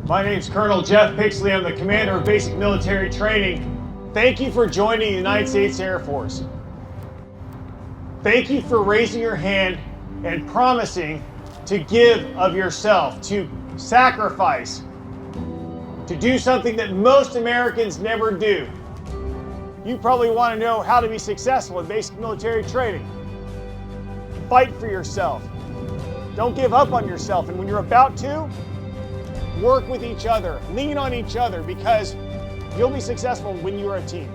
My name's Colonel Jeff Pixley. I'm the commander of basic military training. Thank you for joining the United States Air Force. Thank you for raising your hand and promising to give of yourself, to sacrifice, to do something that most Americans never do. You probably want to know how to be successful in basic military training. Fight for yourself. Don't give up on yourself. And when you're about to, work with each other, lean on each other, because you'll be successful when you are a team.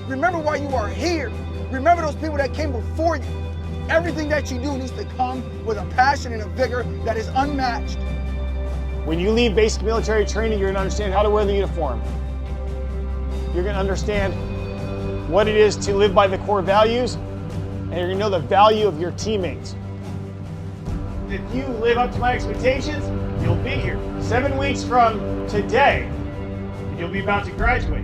Remember why you are here. Remember those people that came before you. Everything that you do needs to come with a passion and a vigor that is unmatched. When you leave basic military training, you're going to understand how to wear the uniform. You're going to understand what it is to live by the core values, and you're going to know the value of your teammates. If you live up to my expectations, you'll be here 7 weeks from today, and you'll be about to graduate.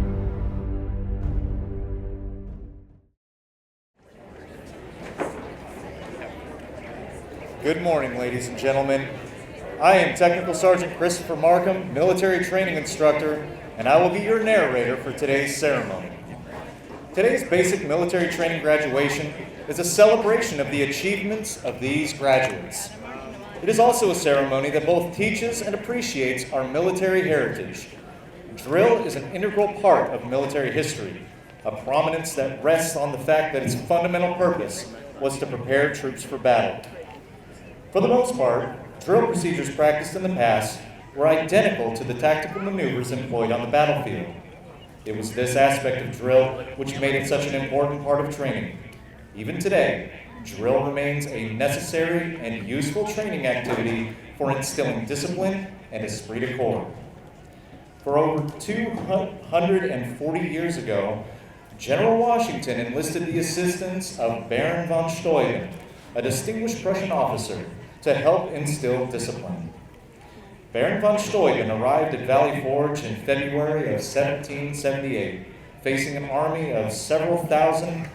Good morning, ladies and gentlemen. I am Technical Sergeant Christopher Markham, military training instructor, and I will be your narrator for today's ceremony. Today's basic military training graduation is a celebration of the achievements of these graduates. It is also a ceremony that both teaches and appreciates our military heritage. Drill is an integral part of military history, a prominence that rests on the fact that its fundamental purpose was to prepare troops for battle. For the most part, drill procedures practiced in the past were identical to the tactical maneuvers employed on the battlefield. It was this aspect of drill which made it such an important part of training. Even today, drill remains a necessary and useful training activity for instilling discipline and esprit de corps. For over 240 years ago, General Washington enlisted the assistance of Baron von Steuben, a distinguished Prussian officer, to help instill discipline. Baron von Steuben arrived at Valley Forge in February of 1778, facing an army of several thousand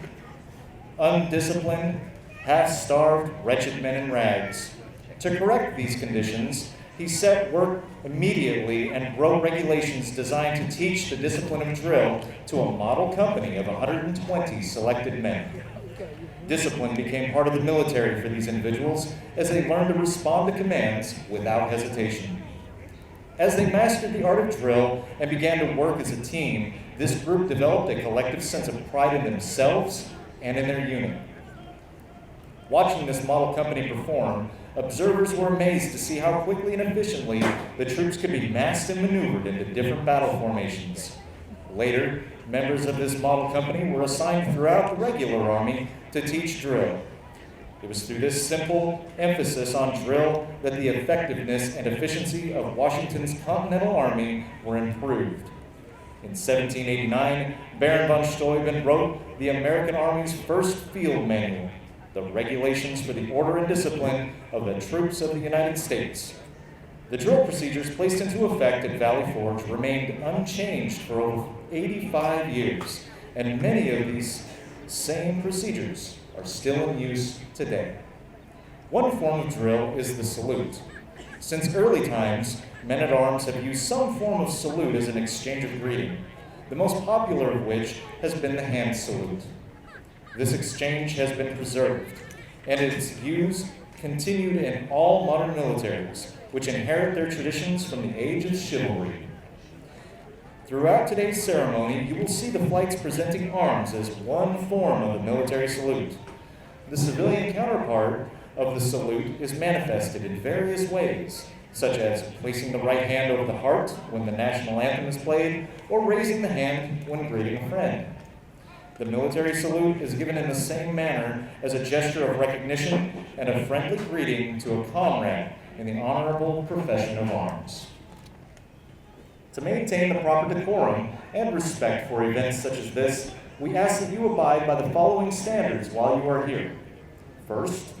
undisciplined, half-starved, wretched men in rags. To correct these conditions, he set work immediately and wrote regulations designed to teach the discipline of drill to a model company of 120 selected men. Discipline became part of the military for these individuals as they learned to respond to commands without hesitation. As they mastered the art of drill and began to work as a team, this group developed a collective sense of pride in themselves and in their unit. Watching this model company perform, observers were amazed to see how quickly and efficiently the troops could be massed and maneuvered into different battle formations. Later, members of this model company were assigned throughout the regular army to teach drill. It was through this simple emphasis on drill that the effectiveness and efficiency of Washington's Continental Army were improved. In 1789, Baron von Steuben wrote the American Army's first field manual, the Regulations for the Order and Discipline of the Troops of the United States. The drill procedures placed into effect at Valley Forge remained unchanged for over 85 years, and many of these same procedures are still in use today. One form of drill is the salute. Since early times, men-at-arms have used some form of salute as an exchange of greeting, the most popular of which has been the hand salute. This exchange has been preserved, and its use continued in all modern militaries, which inherit their traditions from the age of chivalry. Throughout today's ceremony, you will see the flights presenting arms as one form of the military salute. The civilian counterpart of the salute is manifested in various ways, such as placing the right hand over the heart when the national anthem is played, or raising the hand when greeting a friend. The military salute is given in the same manner as a gesture of recognition and a friendly greeting to a comrade in the honorable profession of arms. To maintain the proper decorum and respect for events such as this, we ask that you abide by the following standards while you are here. First,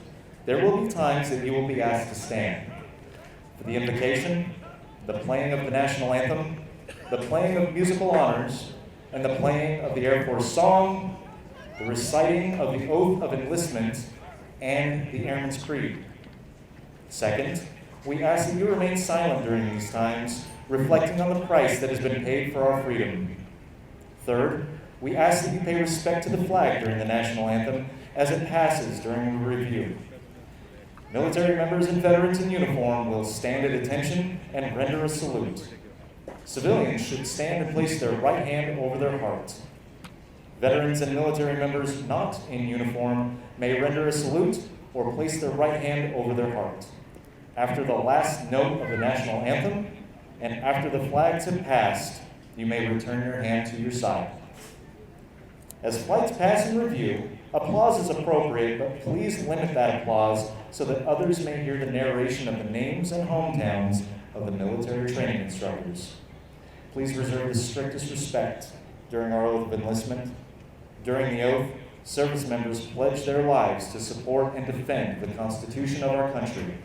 there will be times that you will be asked to stand. For the invocation, the playing of the national anthem, the playing of musical honors, and the playing of the Air Force song, the reciting of the oath of enlistment, and the Airman's Creed. Second, we ask that you remain silent during these times, reflecting on the price that has been paid for our freedom. Third, we ask that you pay respect to the flag during the national anthem as it passes during the review. Military members and veterans in uniform will stand at attention and render a salute. Civilians should stand and place their right hand over their heart. Veterans and military members not in uniform may render a salute or place their right hand over their heart. After the last note of the national anthem, and after the flags have passed, you may return your hand to your side. As flights pass in review, applause is appropriate, but please limit that applause so that others may hear the narration of the names and hometowns of the military training instructors. Please reserve the strictest respect during our oath of enlistment. During the oath, service members pledge their lives to support and defend the Constitution of our country.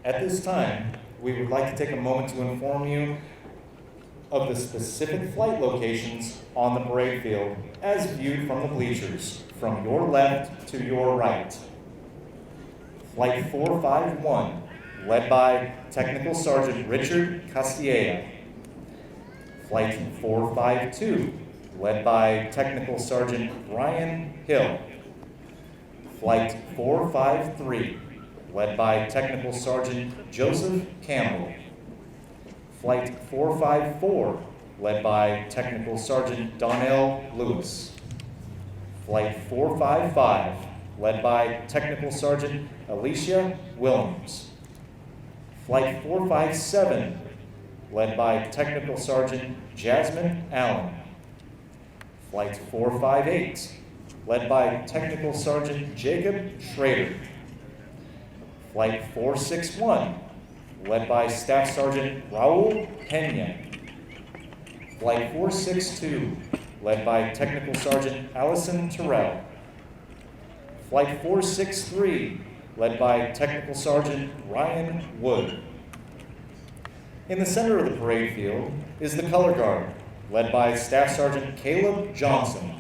At this time, we would like to take a moment to inform you of the specific flight locations on the parade field as viewed from the bleachers, from your left to your right. Flight 451, led by Technical Sergeant Richard Castilla. Flight 452, led by Technical Sergeant Brian Hill. Flight 453, led by Technical Sergeant Joseph Campbell. Flight 454, led by Technical Sergeant Donnell Lewis. Flight 455, led by Technical Sergeant Alicia Williams. Flight 457, led by Technical Sergeant Jasmine Allen. Flight 458, led by Technical Sergeant Jacob Schrader. Flight 461, led by Staff Sergeant Raul Pena. Flight 462, led by Technical Sergeant Allison Terrell. Flight 463, led by Technical Sergeant Ryan Wood. In the center of the parade field is the Color Guard, led by Staff Sergeant Caleb Johnson.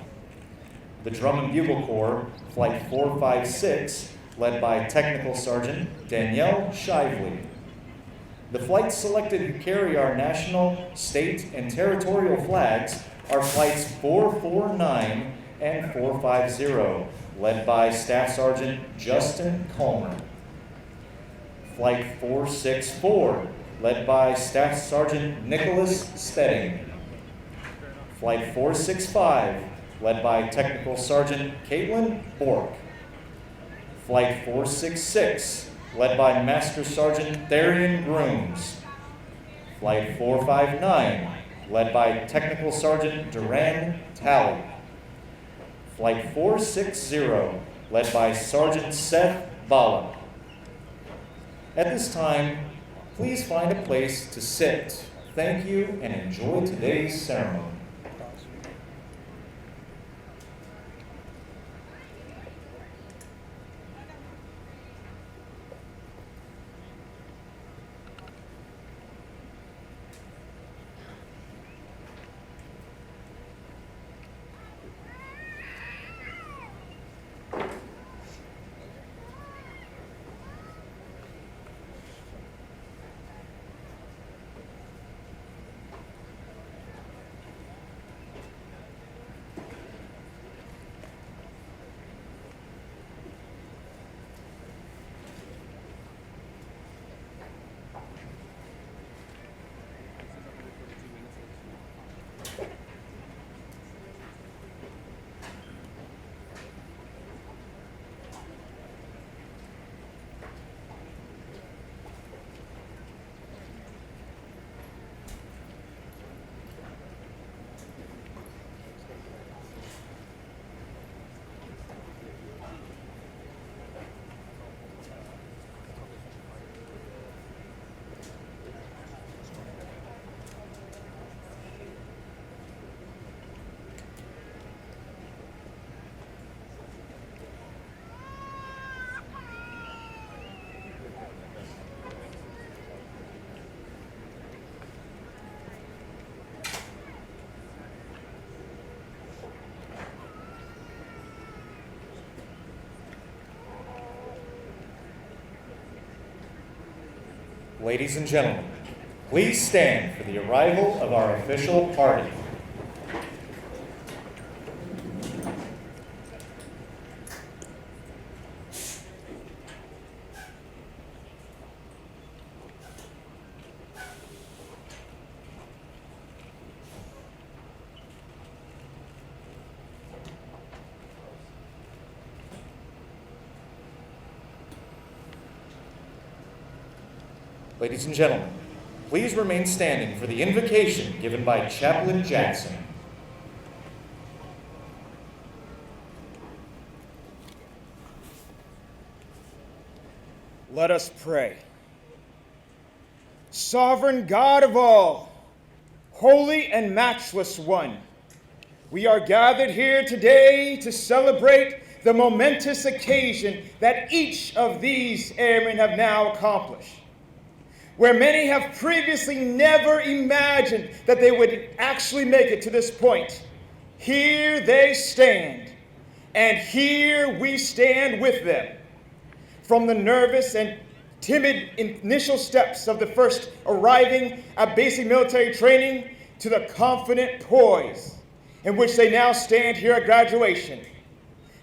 The Drum and Bugle Corps, Flight 456, led by Technical Sergeant Danielle Shively. The flights selected to carry our national, state, and territorial flags are Flights 449 and 450, led by Staff Sergeant Justin Coleman. Flight 464, led by Staff Sergeant Nicholas Spedding. Flight 465, led by Technical Sergeant Caitlin Bork. Flight 466, led by Master Sergeant Therian Grooms. Flight 459, led by Technical Sergeant Duran Talley. Flight 460, led by Sergeant Seth Bala. At this time, please find a place to sit. Thank you and enjoy today's ceremony. Ladies and gentlemen, please stand for the arrival of our official party. Ladies and gentlemen, please remain standing for the invocation given by Chaplain Jackson. Let us pray. Sovereign God of all, holy and matchless one, we are gathered here today to celebrate the momentous occasion that each of these airmen have now accomplished. Where many have previously never imagined that they would actually make it to this point, here they stand, and here we stand with them. From the nervous and timid initial steps of the first arriving at basic military training to the confident poise in which they now stand here at graduation.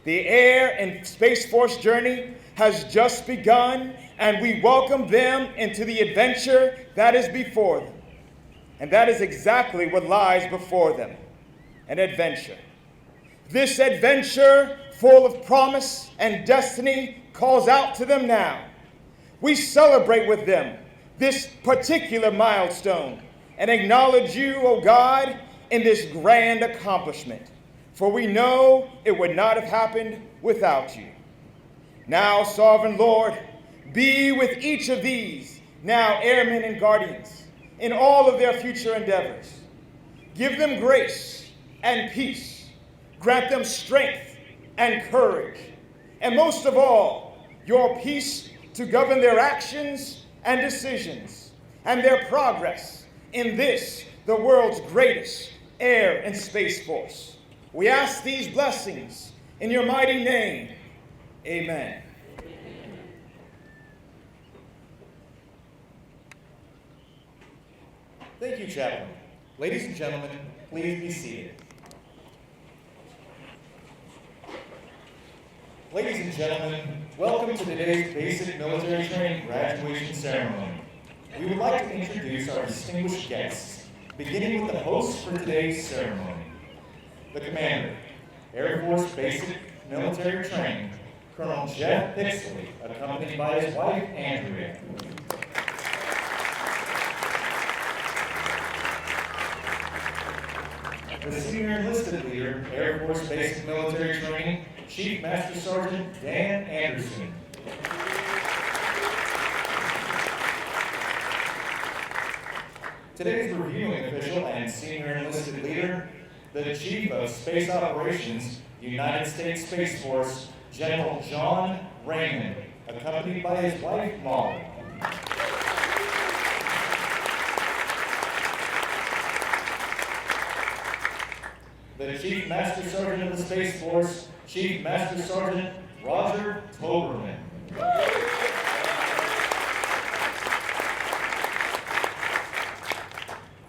The Air and Space Force journey has just begun, and we welcome them into the adventure that is before them. And that is exactly what lies before them, an adventure. This adventure, full of promise and destiny, calls out to them now. We celebrate with them this particular milestone and acknowledge you, O God, in this grand accomplishment, for we know it would not have happened without you. Now, Sovereign Lord, be with each of these now airmen and guardians in all of their future endeavors. Give them grace and peace. Grant them strength and courage. And most of all, your peace to govern their actions and decisions and their progress in this, the world's greatest air and space force. We ask these blessings in your mighty name. Amen. Thank you, Chaplain. Ladies and gentlemen, please be seated. Ladies and gentlemen, welcome to today's basic military training graduation ceremony. We would like to introduce our distinguished guests, beginning with the host for today's ceremony, the Commander, Air Force Basic Military Training, Colonel Jeff Bixley, accompanied by his wife, Andrea. The Senior Enlisted Leader, Air Force Basic Military Training, Chief Master Sergeant Dan Anderson. Today's reviewing official and Senior Enlisted Leader, the Chief of Space Operations, United States Space Force, General John Raymond, accompanied by his wife, Molly. The Chief Master Sergeant of the Space Force, Chief Master Sergeant Roger Toberman.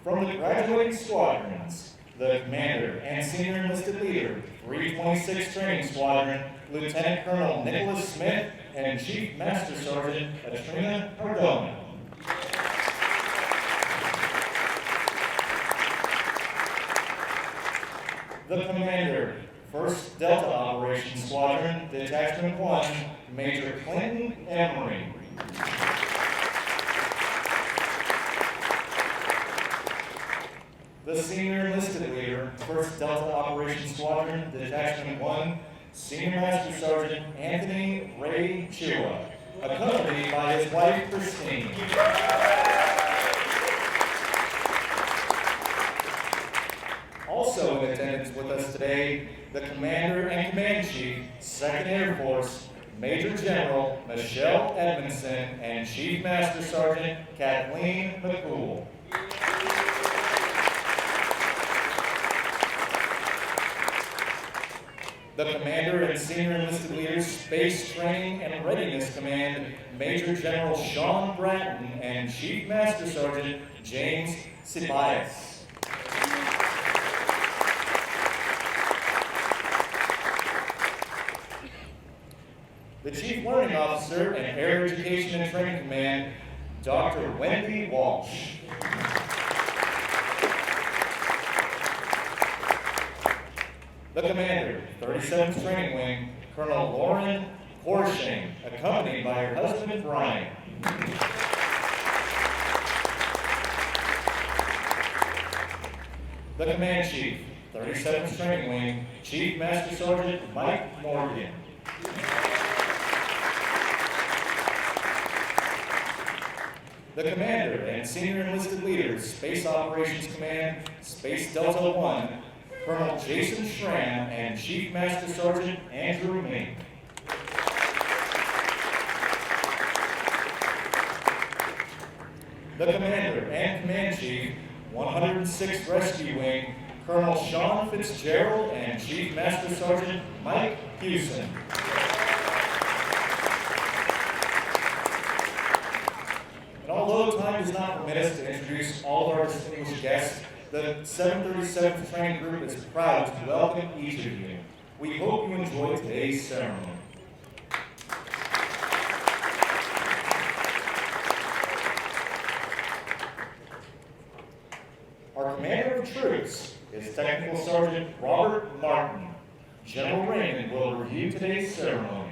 From the graduating squadrons, the Commander and Senior Enlisted Leader, 326 Training Squadron, Lieutenant Colonel Nicholas Smith, and Chief Master Sergeant Katrina Cardona. The Commander, 1st Delta Operations Squadron, Detachment 1, Major Clinton Emery. The Senior Enlisted Leader, 1st Delta Operations Squadron, Detachment 1, Senior Master Sergeant Anthony Ray Chua, accompanied by his wife, Christine. Also in attendance with us today, the Commander and Command Chief, 2nd Air Force, Major General Michelle Edmondson, and Chief Master Sergeant Kathleen McCool. the Commander and Senior Enlisted Leaders, Space Training and Readiness Command, Major General Sean Bratton and Chief Master Sergeant James Ceballos. The Chief Learning Officer and Air Education and Training Command, Dr. Wendy Walsh. The Commander, 37th Training Wing, Colonel Lauren Horshing, accompanied by her husband Brian. The Command Chief, 37th Training Wing, Chief Master Sergeant Mike Morgan. The Commander and Senior Enlisted Leaders, Space Operations Command, Space Delta 1, Colonel Jason Schramm and Chief Master Sergeant Andrew Mink. The Commander and Command Chief, 106th Rescue Wing, Colonel Sean Fitzgerald and Chief Master Sergeant Mike Hewson. And although time does not permit us to introduce all of our distinguished guests, the 737th Training Group is proud to welcome each of you. We hope you enjoy today's ceremony. Our Commander of Troops is Technical Sergeant Robert Martin. General Raymond will review today's ceremony.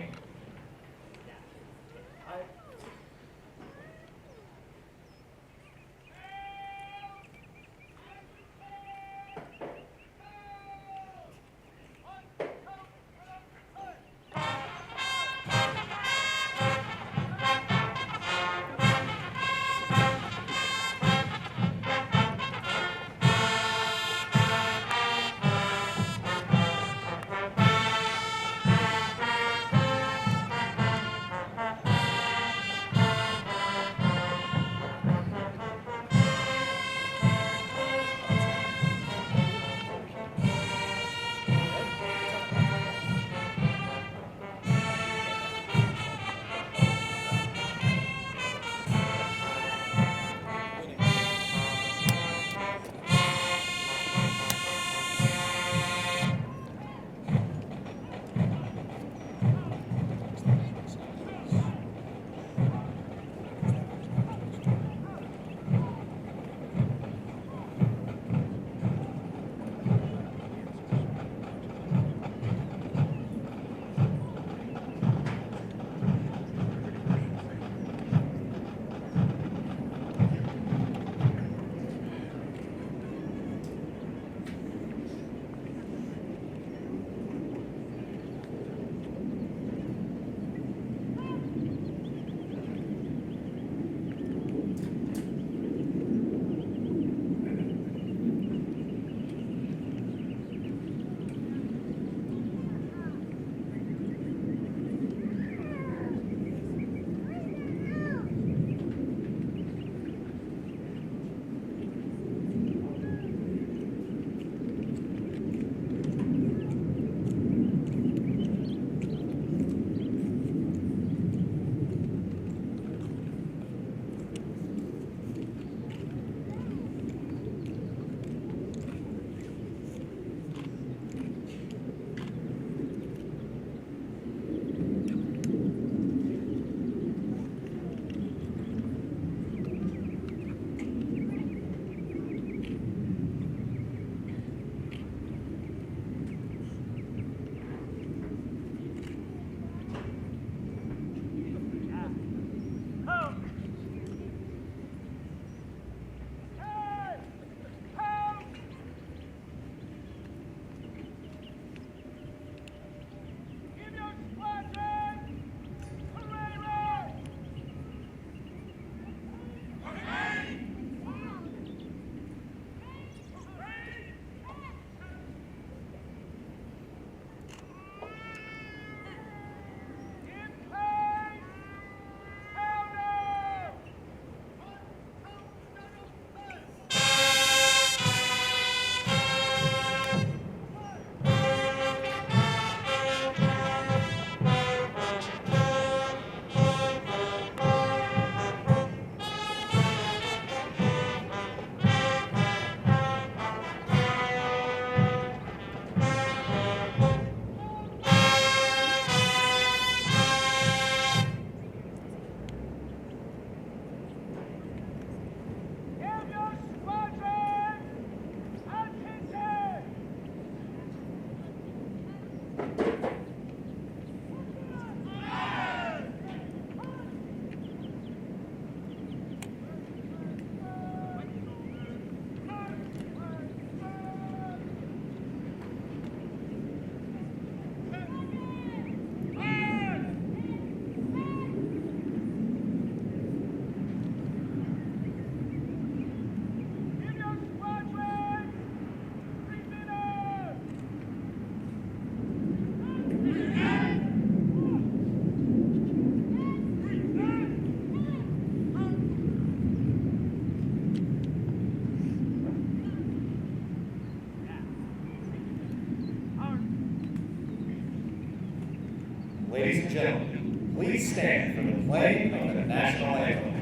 Ladies and gentlemen, please stand for the playing of the national anthem.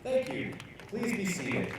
Thank you. Please be seated.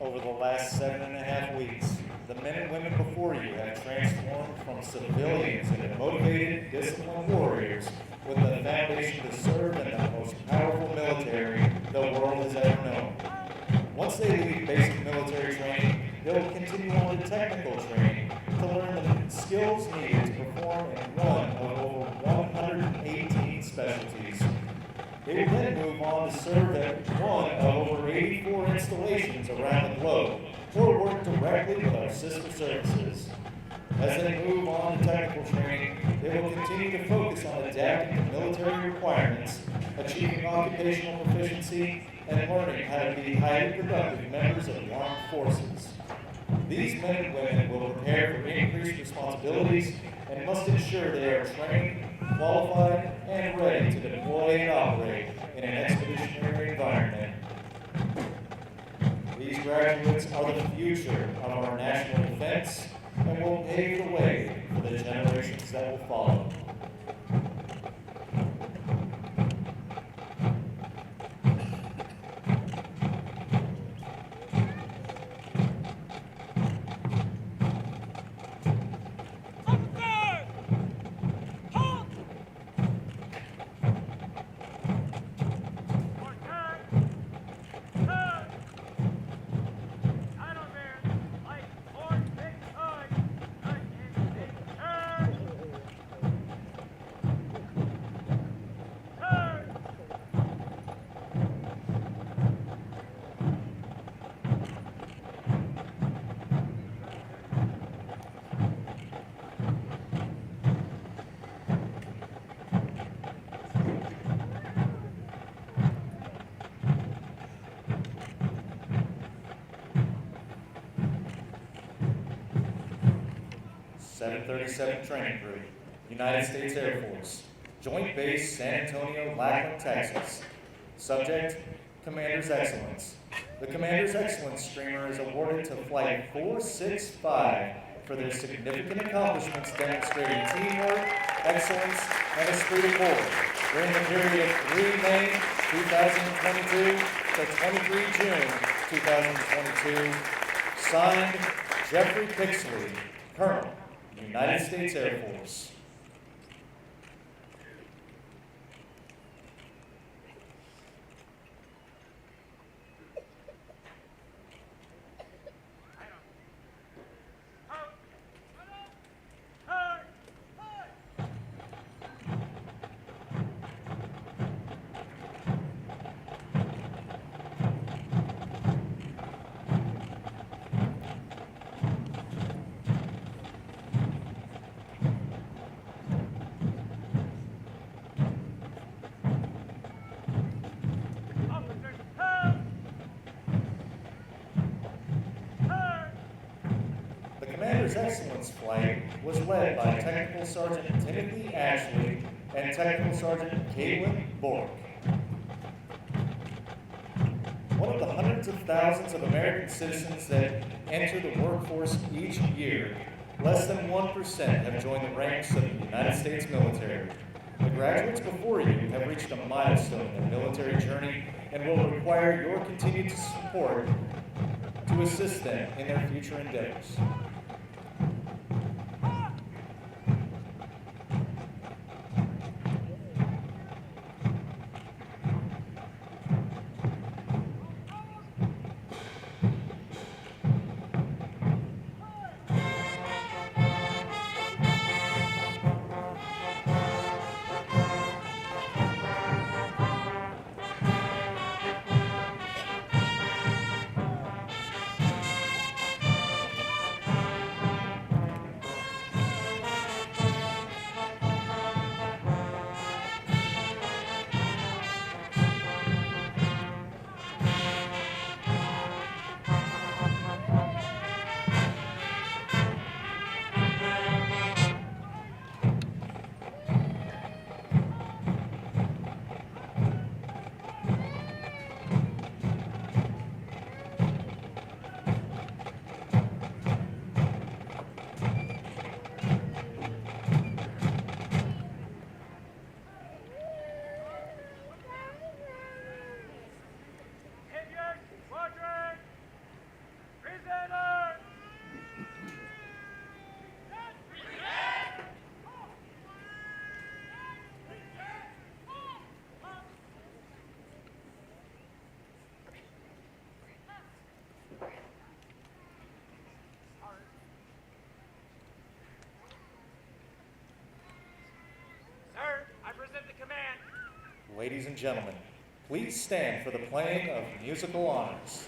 Over the last 7.5 weeks, the men and women before you have transformed from civilians into motivated, disciplined warriors with the foundation to serve in the most powerful military the world has ever known. Once they leave basic military training, they'll continue on to technical training to learn the skills needed to perform in one of over 118 specialties. They will then move on to serve at one of over 84 installations around the globe, or work directly with our sister services. As they move on to technical training, they will continue to focus on adapting to military requirements, achieving occupational proficiency, and learning how to be highly productive members of the armed forces. These men and women will prepare for increased responsibilities and must ensure they are trained, qualified, and ready to deploy and operate in an expeditionary environment. These graduates are the future of our national defense and will pave the way for the generations that will follow. .737 Training Group, United States Air Force, Joint Base San Antonio, Lackland, Texas. Subject, Commander's Excellence. The Commander's Excellence streamer is awarded to Flight 465 for their significant accomplishments demonstrating teamwork, excellence, and esprit de corps during the period of 3 May 2022 to 23 June 2022. Signed, Jeffrey Pixley, Colonel, United States Air Force. Commander's Excellence Flight was led by Technical Sergeant Timothy Ashley and Technical Sergeant Caitlin Bork. One of the hundreds of thousands of American citizens that enter the workforce each year, less than 1% have joined the ranks of the United States military. The graduates before you have reached a milestone in their military journey and will require your continued support to assist them in their future endeavors. Ladies and gentlemen, please stand for the playing of musical honors.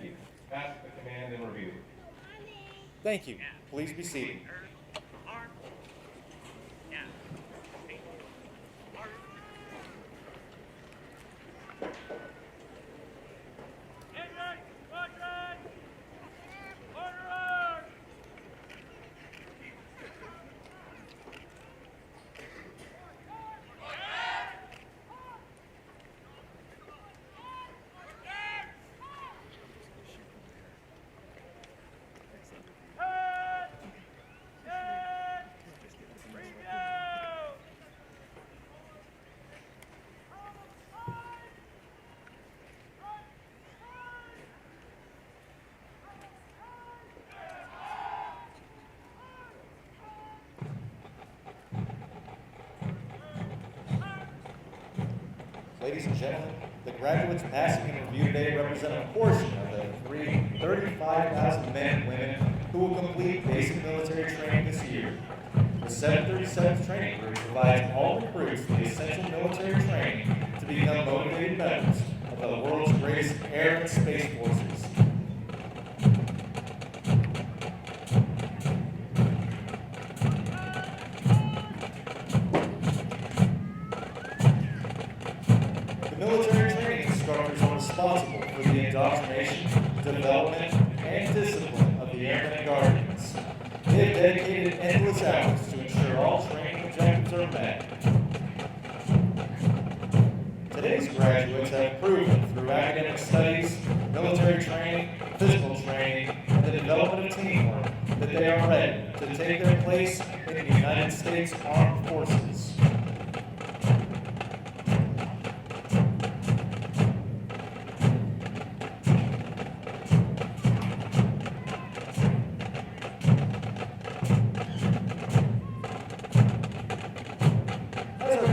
Thank you. Pass the command and review. Thank you. Please be seated. Ladies and gentlemen, the graduates passing in review today represent a portion of the 35,000 men and women who will complete basic military training this year. The 737th Training Group provides all recruits the essential military training to become motivated members of the world's greatest air and space forces. Military training instructors are responsible for the indoctrination, development, and discipline of the Airmen Guardians. They have dedicated endless hours to ensure all training objectives are met. Today's graduates have proven through academic studies, military training, physical training, and the development of teamwork that they are ready to take their place in the United States Armed Forces.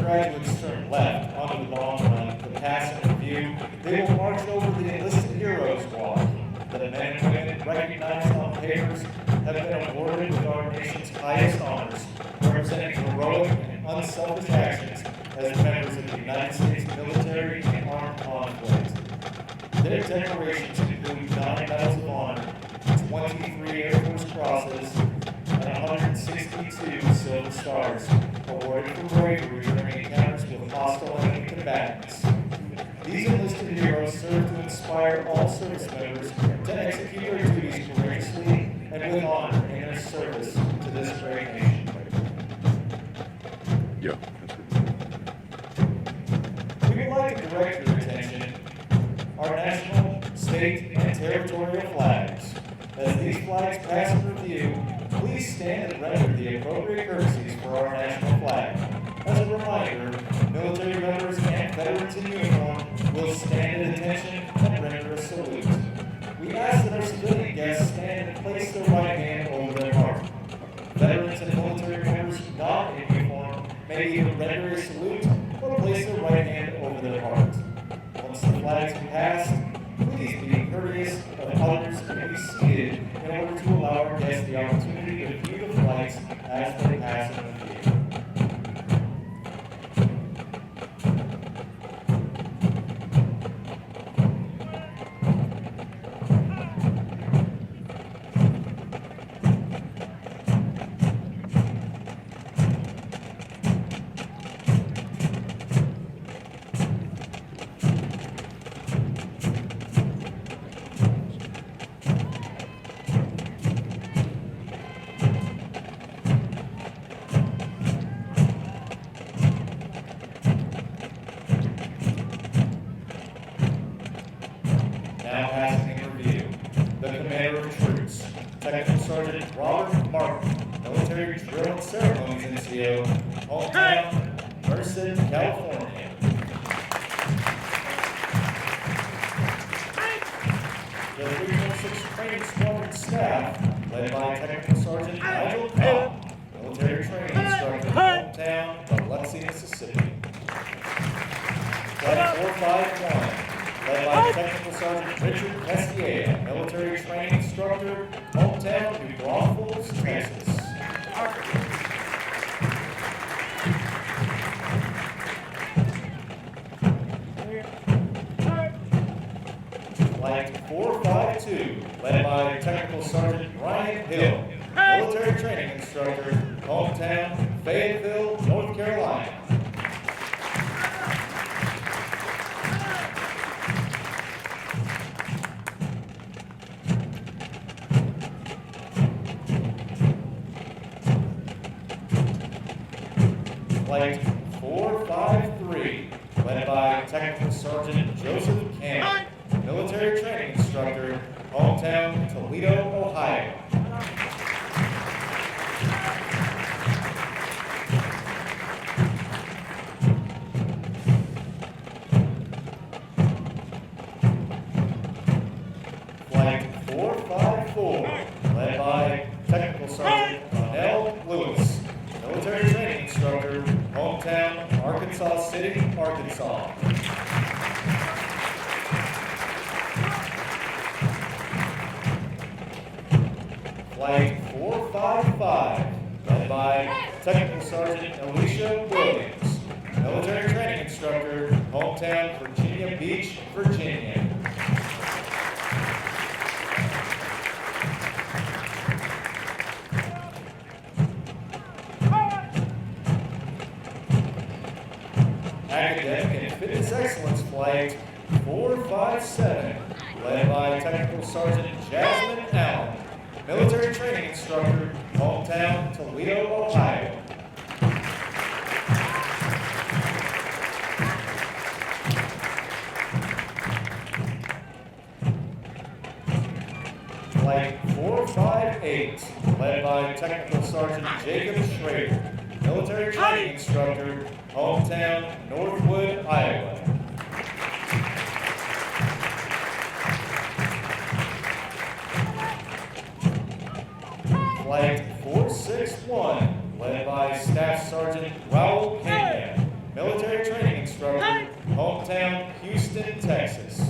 Graduates turn left onto the long run, the pass and review, they will march over the Enlisted Heroes Walk that men and women recognized on papers have been awarded with our nation's highest honors, representing heroic and unselfish actions as members of the United States military and armed conflict. Their decorations include 9 Medals of Honor, 23 Air Force Crosses, and 162 Silver Stars, awarded for bravery during encounters with hostile enemy combatants. These enlisted heroes serve to inspire all service members to execute their duties courageously and with honor in their service to this great nation. Yeah. We would like to direct your attention our national, state, and territorial flags. As these flags pass in review, please stand and render the appropriate courtesies for our national flag. As a reminder, military members and veterans in uniform will stand at attention and render a salute. We ask that our civilian guests stand and place their right hand over their heart. Veterans and military members not in uniform may either render a salute or place their right hand over their heart. Once the flags are passed, please be courteous of others and be seated in order to allow our guests the opportunity to view the flags as they pass in review. Now passing in review, the Commander of Troops, Technical Sergeant Robert Martin, Military Drill and Ceremonies NCO, hometown, Merced, California. The 316 Training Squadron staff, led by Technical Sergeant Nigel Cobb, Military Training Instructor, hometown, Biloxi, Mississippi. Flight 451. Led by Technical Sergeant Richard Pelletier, Military Training Instructor, hometown, New Braunfels, Texas. Flight 452, led by Technical Sergeant Ryan Hill, military training instructor, hometown, Fayetteville, North Carolina. Flight 453, led by Technical Sergeant Joseph Cannon, military training instructor, hometown, Toledo, Ohio. Flight 454, led by Technical Sergeant Donnell Lewis, military training instructor, hometown, Arkansas City, Arkansas. Flight 455, led by Technical Sergeant Alicia Williams, military training instructor, hometown, Virginia Beach, Virginia. Academic and Fitness Excellence Flight 457, led by Technical Sergeant Jasmine Allen, military training instructor, hometown, Toledo, Ohio. Flight 458, led by Technical Sergeant Jacob Schrader, military training instructor, hometown, Northwood, Iowa. Flight 461, led by Staff Sergeant Raul Pena, military training instructor, hometown, Houston, Texas.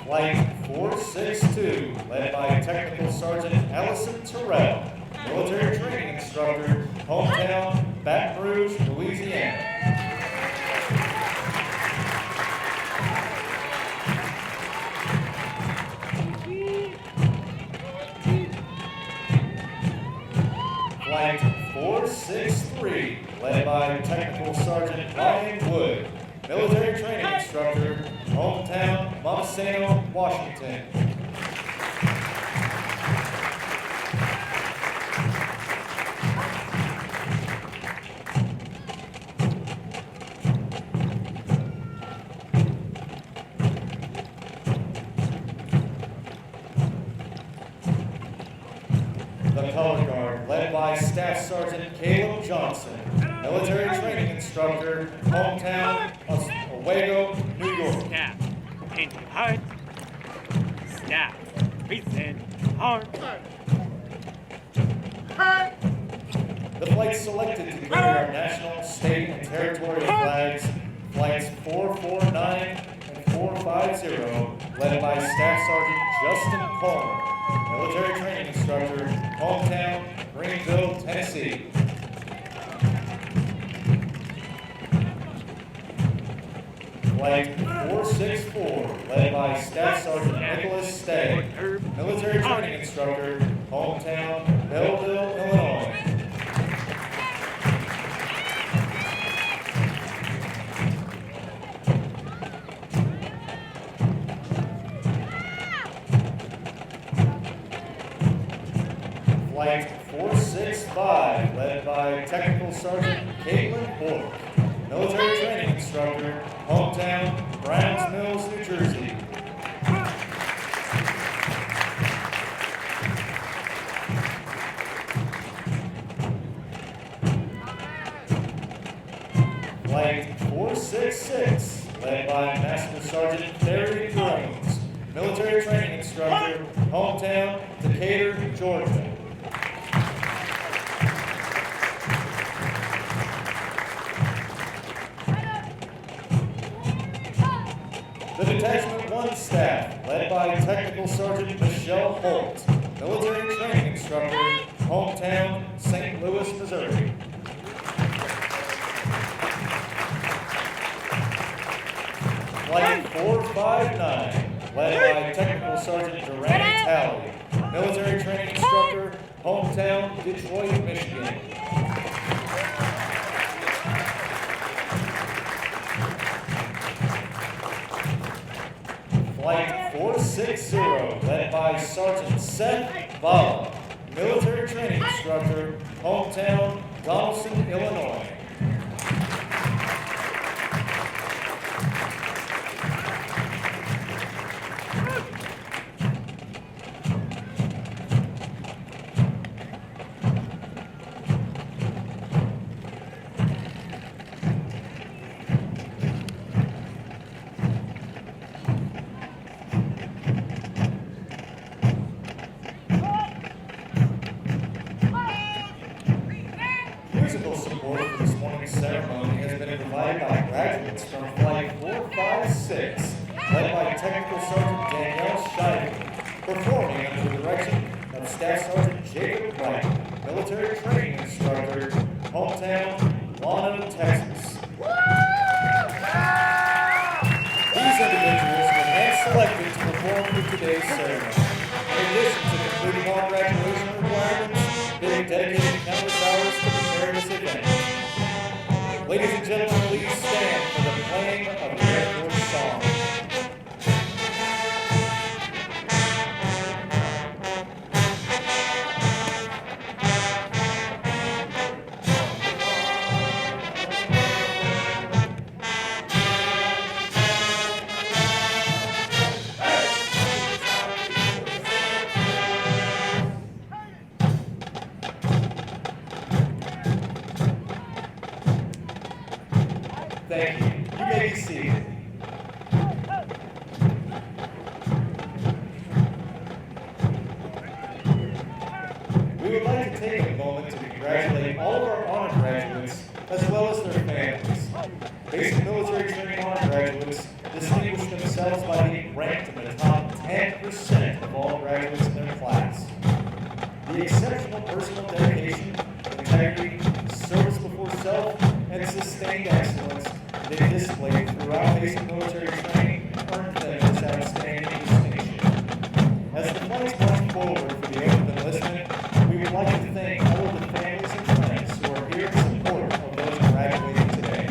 Flight 462, led by Technical Sergeant Allison Terrell, military training instructor, hometown, Baton Rouge, Louisiana. Flight 463, led by Technical Sergeant Ryan Wood, military training instructor, hometown, Montesano, Washington. The Color Guard, led by Staff Sergeant Caleb Johnson, military training instructor, hometown, Oswego, New York. Staff, into heart. Staff, present heart. The flights selected to carry our national, state, and territorial flags, flights 449 and 450, led by Staff Sergeant Justin Coleman, military training instructor, hometown, Greenville, Tennessee. Flight 464, led by Staff Sergeant Nicholas Stagg, military training instructor, hometown, Belleville, Illinois. Flight 465, led by Technical Sergeant Caitlin Bork, military training instructor, hometown, Browns Mills, New Jersey. Flight 466, led by Master Sergeant Terry Jones, military training instructor, hometown, Decatur, Georgia. The Detachment 1 staff, led by Technical Sergeant Michelle Holt, military training instructor, hometown, St. Louis, Missouri. Flight 459, led by Technical Sergeant Durant Talley, military training instructor, hometown, Detroit, Michigan. Flight 460, led by Sergeant Seth Bala, military training instructor, hometown, Donaldson, Illinois. Musical support for this morning's ceremony has been provided by graduates from Flight 456, led by Technical Sergeant Danielle Scheiber, performing under the direction of Staff Sergeant Jacob Wright, military training instructor, hometown, Lawton, Texas. These individuals were hand-selected to perform for today's ceremony. In addition to completing all graduation requirements, they have dedicated countless hours to prepare this event. Ladies and gentlemen, please stand for the playing of the Air Force song. Thank you. You may be seated. We would like to take a moment to congratulate all of our honor graduates as well as their families. Basic military training honor graduates distinguished themselves by being ranked in the top 10% of all graduates in their class. The exceptional personal dedication, integrity, service before self, and sustained excellence they displayed throughout basic military training earned them this outstanding distinction. As the flights march forward for the oath of enlistment, we would like to thank all of the families and friends who are here in support of those graduating today.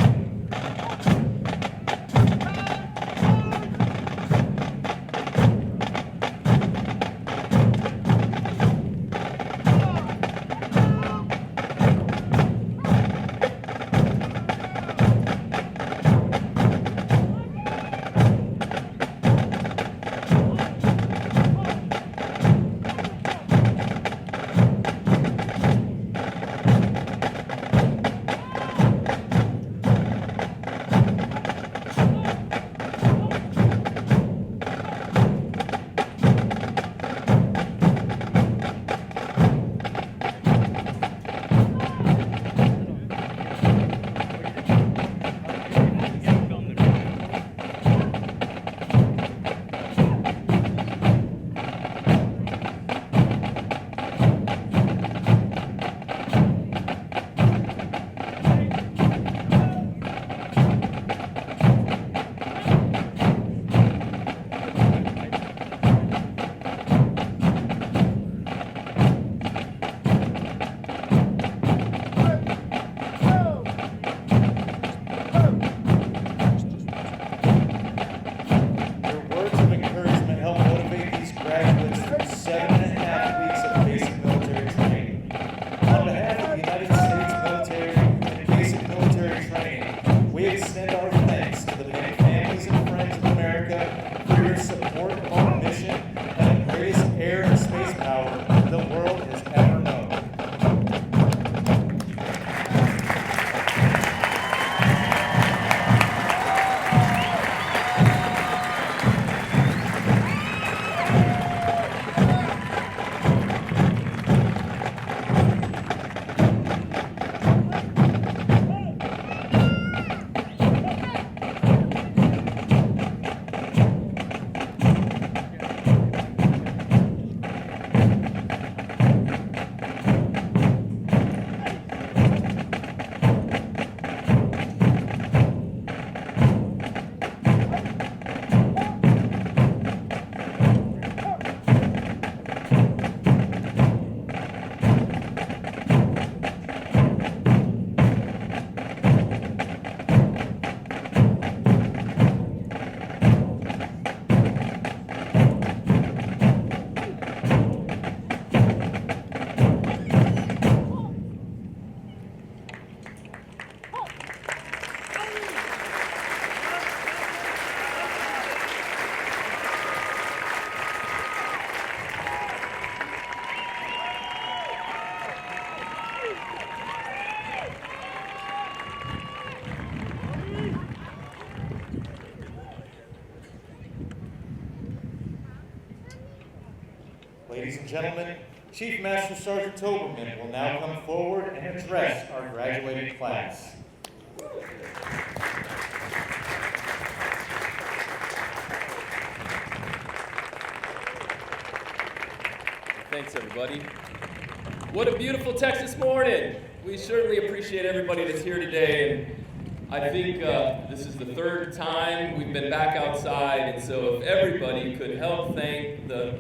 Ladies and gentlemen, Chief Master Sergeant Toberman will now come forward and address our graduating class. Thanks, everybody. What a beautiful Texas morning. We certainly appreciate everybody that's here today. And I think this is the third time we've been back outside. And so if everybody could help thank the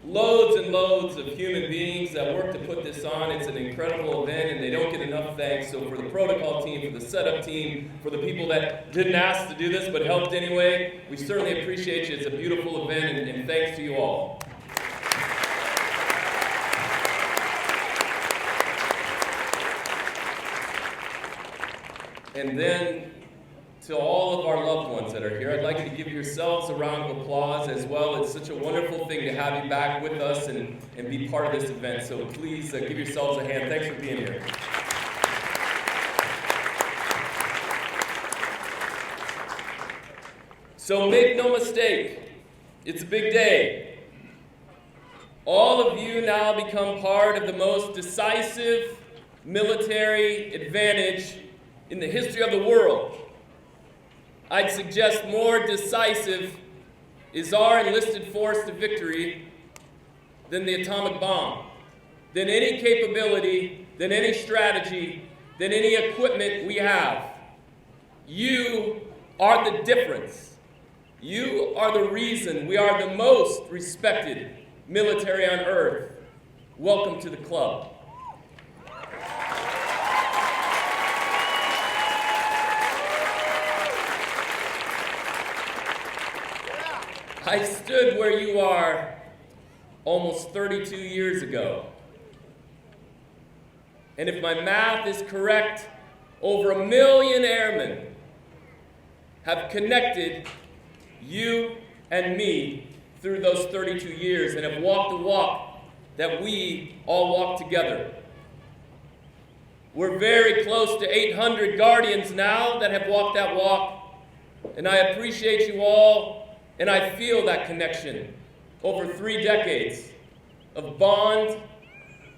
loads and loads of human beings that work to put this on. It's an incredible event, and they don't get enough thanks. So for the protocol team, for the setup team, for the people that didn't ask to do this but helped anyway, we certainly appreciate you. It's a beautiful event, and thanks to you all. And then, to all of our loved ones that are here, I'd like you to give yourselves a round of applause as well. It's such a wonderful thing to have you back with us and be part of this event. So please give yourselves a hand. Thanks for being here. So make no mistake, it's a big day. All of you now become part of the most decisive military advantage in the history of the world. I'd suggest more decisive is our enlisted force to victory than the atomic bomb, than any capability, than any strategy, than any equipment we have. You are the difference. You are the reason we are the most respected military on earth. Welcome to the club. I stood where you are almost 32 years ago. And if my math is correct, over 1 million airmen have connected you and me through those 32 years and have walked the walk that we all walk together. We're very close to 800 Guardians now that have walked that walk, and I appreciate you all. And I feel that connection over 3 decades of bond,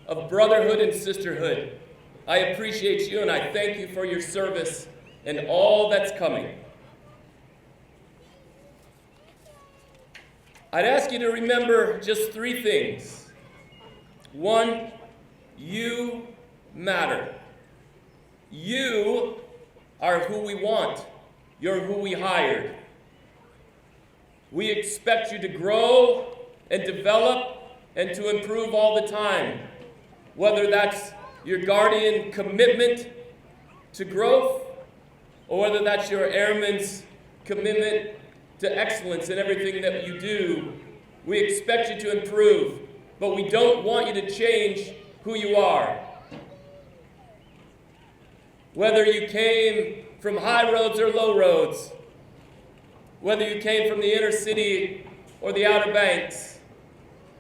of brotherhood and sisterhood. I appreciate you and I thank you for your service and all that's coming. I'd ask you to remember just 3 things. 1, you matter. You are who we want. You're who we hired. We expect you to grow and develop and to improve all the time, whether that's your Guardian commitment to growth or whether that's your airman's commitment to excellence in everything that you do. We expect you to improve, but we don't want you to change who you are. Whether you came from high roads or low roads, whether you came from the inner city or the Outer Banks,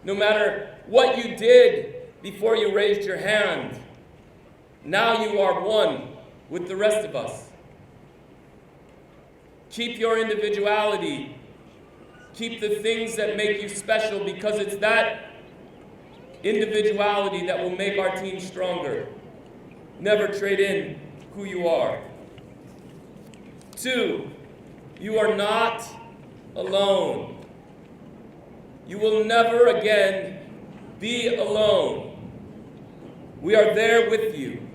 no matter what you did before you raised your hand, now you are one with the rest of us. Keep your individuality. Keep the things that make you special, because it's that individuality that will make our team stronger. Never trade in who you are. 2, you are not alone. You will never again be alone. We are there with you.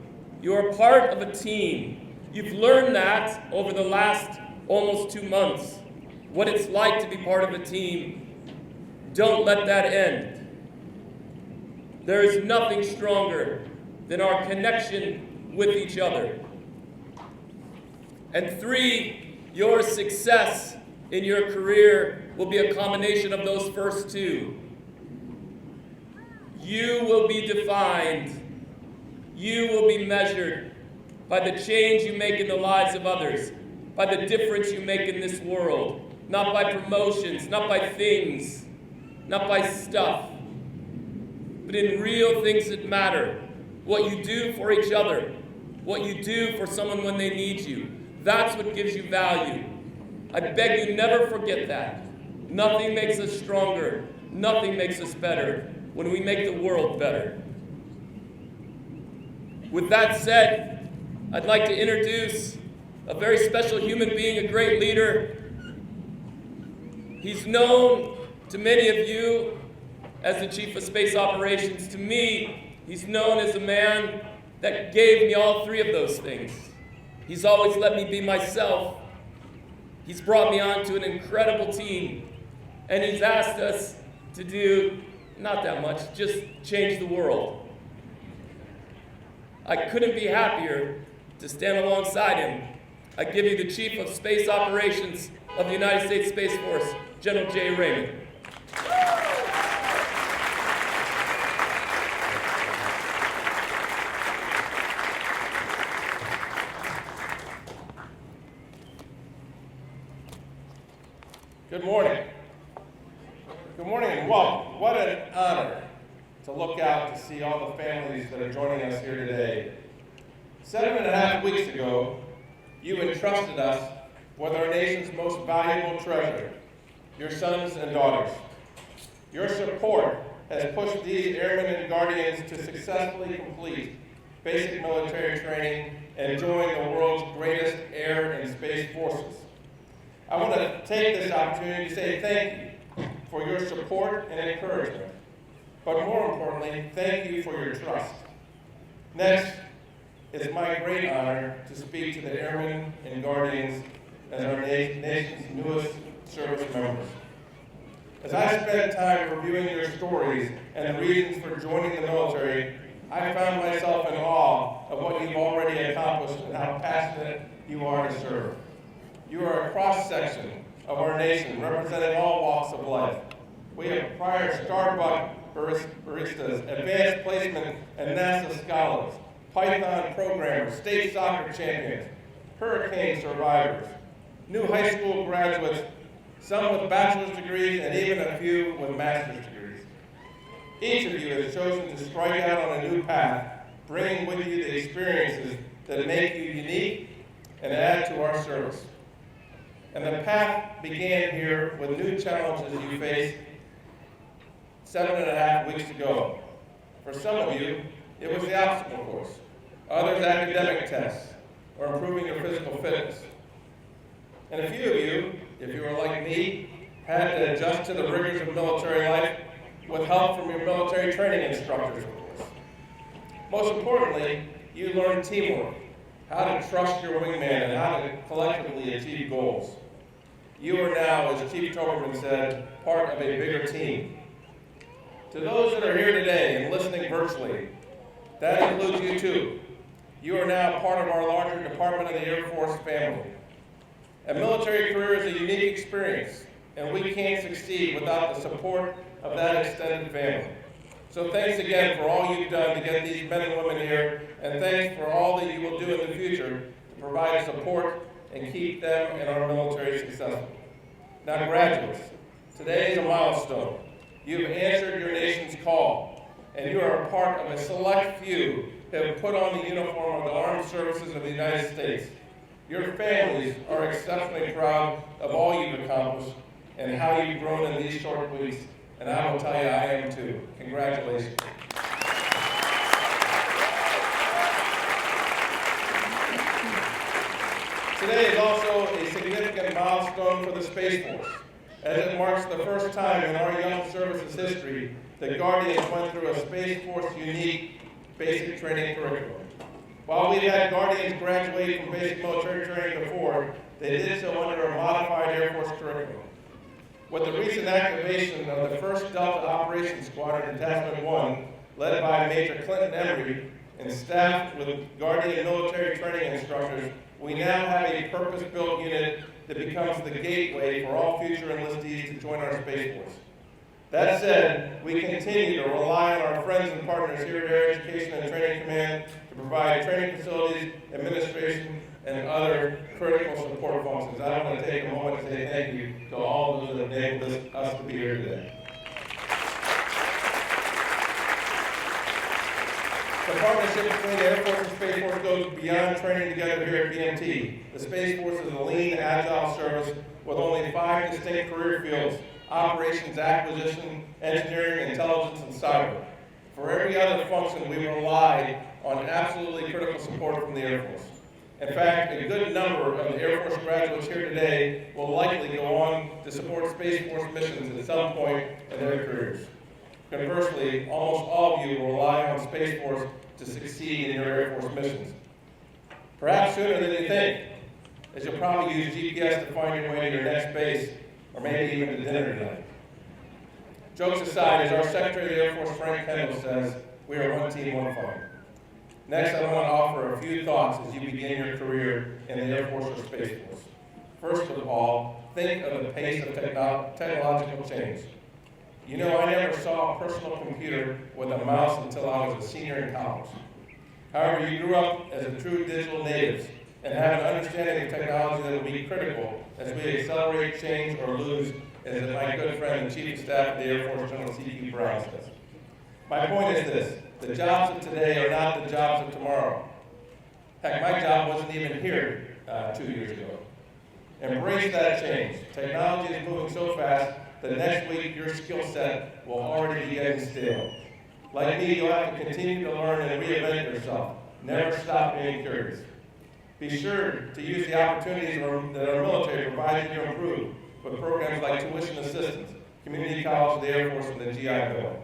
You are part of a team. You've learned that over the last almost 2 months, what it's like to be part of a team. Don't let that end. There is nothing stronger than our connection with each other. And 3, your success in your career will be a combination of those first 2. You will be defined. You will be measured by the change you make in the lives of others, by the difference you make in this world, not by promotions, not by things, not by stuff, but in real things that matter. What you do for each other, what you do for someone when they need you. That's what gives you value. I beg you, never forget that. Nothing makes us stronger. Nothing makes us better. when we make the world better. With that said, I'd like to introduce a very special human being, a great leader. He's known to many of you as the Chief of Space Operations. To me, he's known as a man that gave me all three of those things. He's always let me be myself. He's brought me onto an incredible team, and he's asked us to do not that much, just change the world. I couldn't be happier to stand alongside him. I give you the Chief of Space Operations of the United States Space Force, General J. Raymond. Good morning. Good morning and welcome. What an honor to look out to see all the families that are joining us here today. 7.5 weeks ago, you entrusted us with our nation's most valuable treasure, your sons and daughters. Your support has pushed these airmen and guardians to successfully complete basic military training and join the world's greatest air and space forces. I want to take this opportunity to say thank you for your support and encouragement, but more importantly, thank you for your trust. Next, it's my great honor to speak to the airmen and guardians as our nation's newest service members. As I spent time reviewing your stories and the reasons for joining the military, I found myself in awe of what you've already accomplished and how passionate you are to serve. You are a cross-section of our nation, representing all walks of life. We have prior Starbucks baristas, advanced placement and NASA scholars, Python programmers, state soccer champions, hurricane survivors, new high school graduates, some with bachelor's degrees and even a few with master's degrees. Each of you has chosen to strike out on a new path, bringing with you the experiences that make you unique and add to our service. And the path began here with new challenges you faced 7.5 weeks ago. For some of you, it was the obstacle course, others academic tests, or improving your physical fitness. And a few of you, if you were like me, had to adjust to the rigors of military life with help from your military training instructors, of course. Most importantly, you learned teamwork, how to trust your wingman, and how to collectively achieve goals. You are now, as Chief Toberman said, part of a bigger team. To those that are here today and listening virtually, that includes you too. You are now part of our larger Department of the Air Force family. A military career is a unique experience, and we can't succeed without the support of that extended family. So thanks again for all you've done to get these men and women here, and thanks for all that you will do in the future to provide support and keep them and our military successful. Now, graduates, today is a milestone. You have answered your nation's call, and you are a part of a select few that have put on the uniform of the Armed Services of the United States. Your families are exceptionally proud of all you've accomplished and how you've grown in these short weeks, and I will tell you, I am too. Congratulations. Today is also a significant milestone for the Space Force, as it marks the first time in our young service's history that Guardians went through a Space Force unique basic training curriculum. While we've had Guardians graduate from basic military training before, they did so under a modified Air Force curriculum. With the recent activation of the 1st Delta Operations Squadron Detachment 1, led by Major Clinton Emery, and staffed with Guardian military training instructors, we now have a purpose-built unit that becomes the gateway for all future enlistees to join our Space Force. That said, we continue to rely on our friends and partners here at Air Education and Training Command to provide training facilities, administration, and other critical support functions. I want to take a moment to say thank you to all those that have enabled us to be here today. The partnership between the Air Force and Space Force goes beyond training together here at BMT. The Space Force is a lean, agile service with only 5 distinct career fields: operations, acquisition, engineering, intelligence, and cyber. For every other function, we rely on absolutely critical support from the Air Force. In fact, a good number of the Air Force graduates here today will likely go on to support Space Force missions at some point in their careers. Conversely, almost all of you will rely on Space Force to succeed in your Air Force missions. Perhaps sooner than you think, as you'll probably use GPS to find your way to your next base, or maybe even to dinner tonight. Jokes aside, as our Secretary of the Air Force, Frank Kendall, says, we are one team, one fight. Next, I want to offer a few thoughts as you begin your career in the Air Force or Space Force. First of all, think of the pace of technological change. You know, I never saw a personal computer with a mouse until I was a senior in college. However, you grew up as a true digital natives and have an understanding of technology that will be critical as we accelerate, change, or lose, as my good friend and Chief of Staff of the Air Force, General C.Q. Brown says. My point is this. The jobs of today are not the jobs of tomorrow. Heck, my job wasn't even here 2 years ago. Embrace that change. Technology is moving so fast that next week your skill set will already be getting stale. Like me, you'll have to continue to learn and reinvent yourself. Never stop being curious. Be sure to use the opportunities that our military provides you to improve with programs like tuition assistance, community college, the Air Force, and the GI Bill.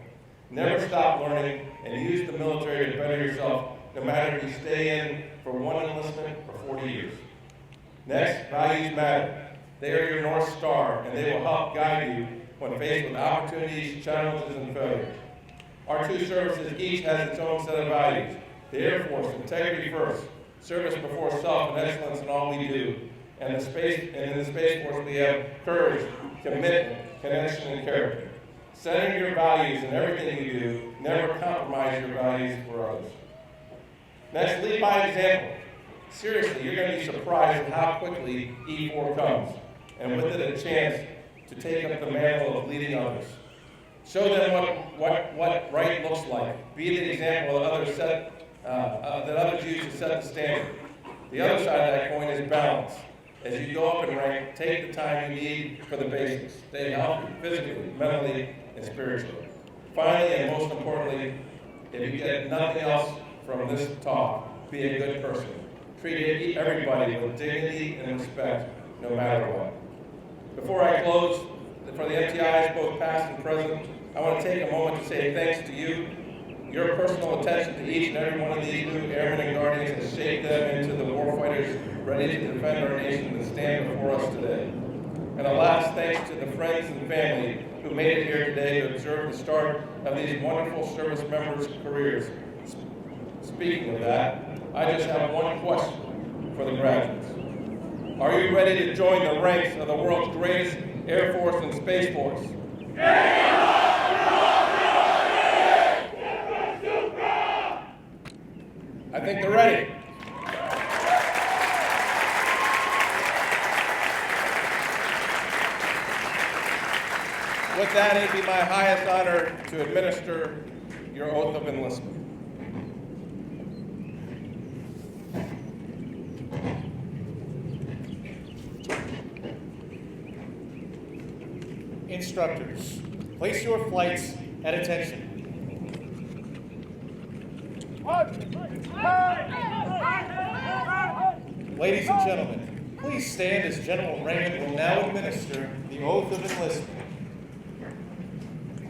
Never stop learning and use the military to better yourself, no matter if you stay in for one enlistment or 40 years. Next, values matter. They are your North Star, and they will help guide you when faced with opportunities, challenges, and failures. Our two services each has its own set of values. The Air Force, integrity first, service before self, and excellence in all we do. And in the Space Force, we have courage, commitment, connection, and character. Center your values in everything you do. Never compromise your values for others. Next, lead by example. Seriously, you're going to be surprised at how quickly E4 comes, and with it a chance to take up the mantle of leading others. Show them what right looks like. Be the example that others use to set the standard. The other side of that coin is balance. As you go up in rank, take the time you need for the basics. Stay healthy, physically, mentally, and spiritually. Finally, and most importantly, if you get nothing else from this talk, be a good person. Treat everybody with dignity and respect, no matter what. Before I close, for the MTIs, both past and present, I want to take a moment to say thanks to you. Your personal attention to each and every one of these new airmen and guardians has shaped them into the warfighters ready to defend our nation and stand before us today. And a last thanks to the friends and family who made it here today to observe the start of these wonderful service members' careers. Speaking of that, I just have one question for the graduates. Are you ready to join the ranks of the world's greatest Air Force and Space Force? I think they're ready. With that, it'd be my highest honor to administer your oath of enlistment. Instructors, place your flights at attention. Ladies and gentlemen, please stand as General Raymond will now administer the oath of enlistment.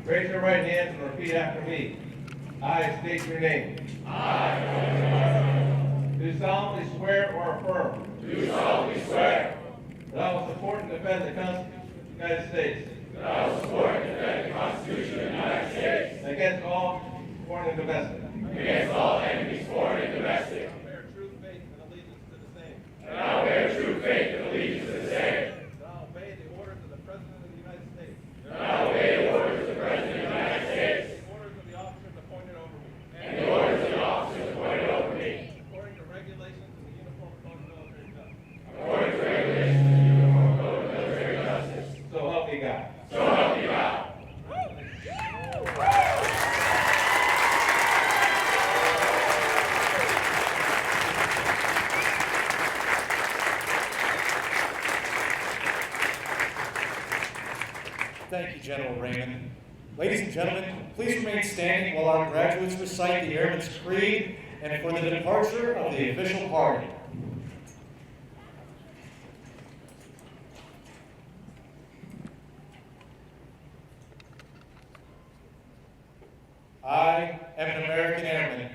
Raise your right hand and repeat after me. I state your name. Do solemnly swear or affirm. Do solemnly swear. That I will support and defend the Constitution of the United States. That I will support and defend the Constitution of the United States. Against all foreign and domestic. Against all enemies, foreign and domestic. And I will bear true faith and allegiance to the same. And I will bear true faith and allegiance to the same. And I will obey the orders of the President of the United States. And I will obey the orders of the President of the United States. The orders of the officers appointed over me. And the orders of the officers appointed over me. According to regulations of the Uniform Code of Military Justice. According to regulations of the Uniform Code of Military Justice. So help me God. So help me God. Thank you, General Raymond. Ladies and gentlemen, please remain standing while our graduates recite the Airman's Creed and for the departure of the official party. I am an American airman.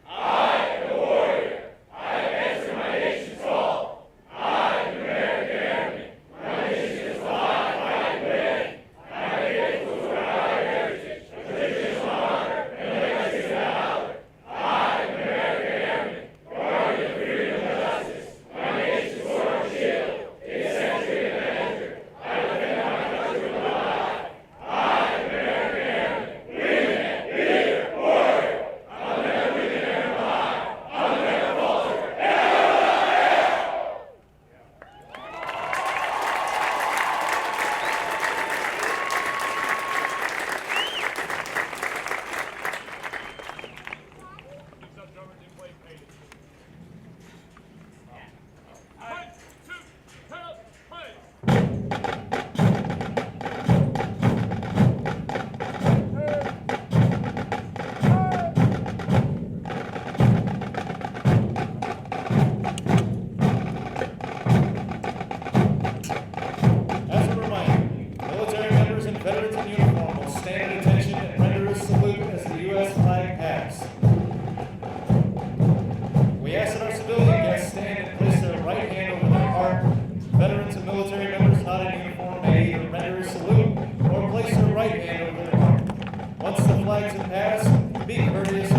I am a warrior. I have answered my nation's call. I am an American airman. My mission is to fly, fight, and win. I am faithful to our heritage, tradition, honor, and legacy of valor. I am an American airman, guardian of freedom and justice. My nation's sword and shield, its sentry and avenger. I defend my country with my life. I am an American airman. Leader, warrior. I'll never weaken or lie. I'll never falter. As a reminder, military members and veterans in uniform will stand at attention and render a salute as the U.S. flag passes. We ask that our civilian guests stand and place their right hand over their heart. Veterans and military members not in uniform may either render a salute or place their right hand over their heart. Once the flags have passed, be courteous